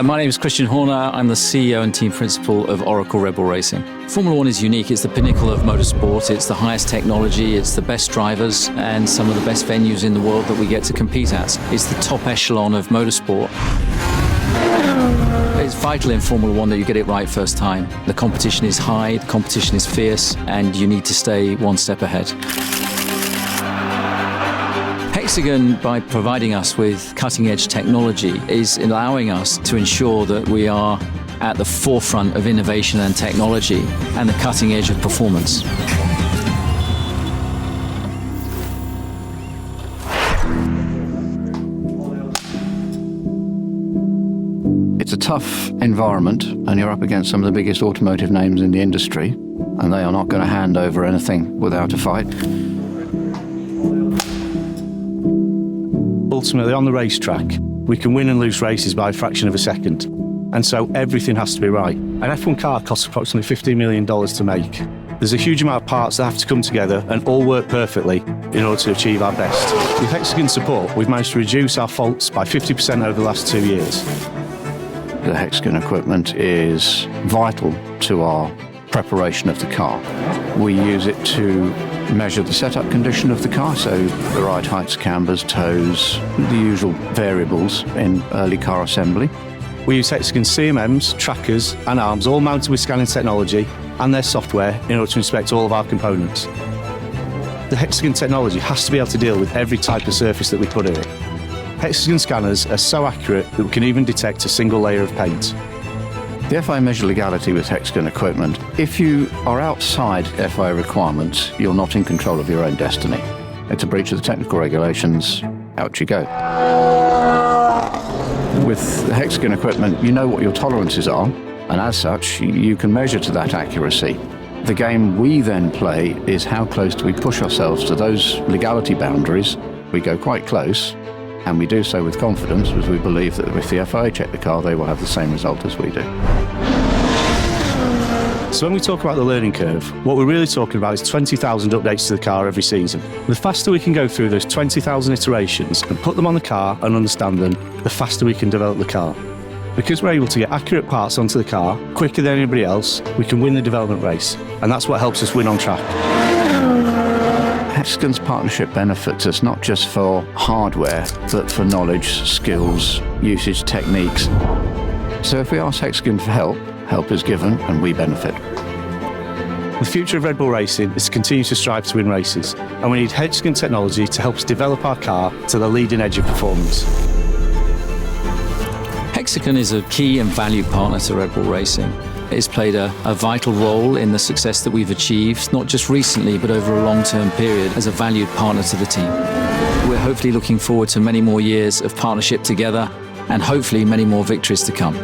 My name is Christian Horner. I'm the CEO and team principal of Oracle Red Bull Racing. Formula One is unique. It's the pinnacle of motorsport. It's the highest technology. It's the best drivers and some of the best venues in the world that we get to compete at. It's the top echelon of motorsport. It's vital in Formula One that you get it right first time. The competition is high, the competition is fierce, and you need to stay one step ahead. Hexagon, by providing us with cutting-edge technology, is allowing us to ensure that we are at the forefront of innovation and technology and the cutting edge of performance. It's a tough environment, and you're up against some of the biggest automotive names in the industry, and they are not going to hand over anything without a fight. Ultimately, on the racetrack, we can win and lose races by a fraction of a second. And so everything has to be right. An F1 car costs approximately $15 million to make. There's a huge amount of parts that have to come together and all work perfectly in order to achieve our best. With Hexagon's support, we've managed to reduce our faults by 50% over the last 2 years. The Hexagon equipment is vital to our preparation of the car. We use it to measure the setup condition of the car, so the right heights, cambers, toes, the usual variables in early car assembly. We use Hexagon CMMs, trackers and arms, all mounted with scanning technology and their software in order to inspect all of our components. The Hexagon technology has to be able to deal with every type of surface that we put in it. Hexagon scanners are so accurate that we can even detect a single layer of paint. The FIA measure legality with Hexagon equipment. If you are outside FIA requirements, you're not in control of your own destiny. It's a breach of the technical regulations, out you go. With the Hexagon equipment, you know what your tolerances are, and as such, you can measure to that accuracy. The game we then play is how close do we push ourselves to those legality boundaries. We go quite close, and we do so with confidence because we believe that if the FIA check the car, they will have the same result as we do. So when we talk about the learning curve, what we're really talking about is 20,000 updates to the car every season. The faster we can go through those 20,000 iterations and put them on the car and understand them, the faster we can develop the car. Because we're able to get accurate parts onto the car quicker than anybody else, we can win the development race. And that's what helps us win on track. Hexagon's partnership benefits us not just for hardware, but for knowledge, skills, usage techniques. So if we ask Hexagon for help is given and we benefit. The future of Red Bull Racing is to continue to strive to win races, and we need Hexagon technology to help us develop our car to the leading edge of performance. Hexagon is a key and valued partner to Red Bull Racing. It's played a vital role in the success that we've achieved, not just recently, but over a long-term period as a valued partner to the team. We're hopefully looking forward to many more years of partnership together and hopefully many more victories to come.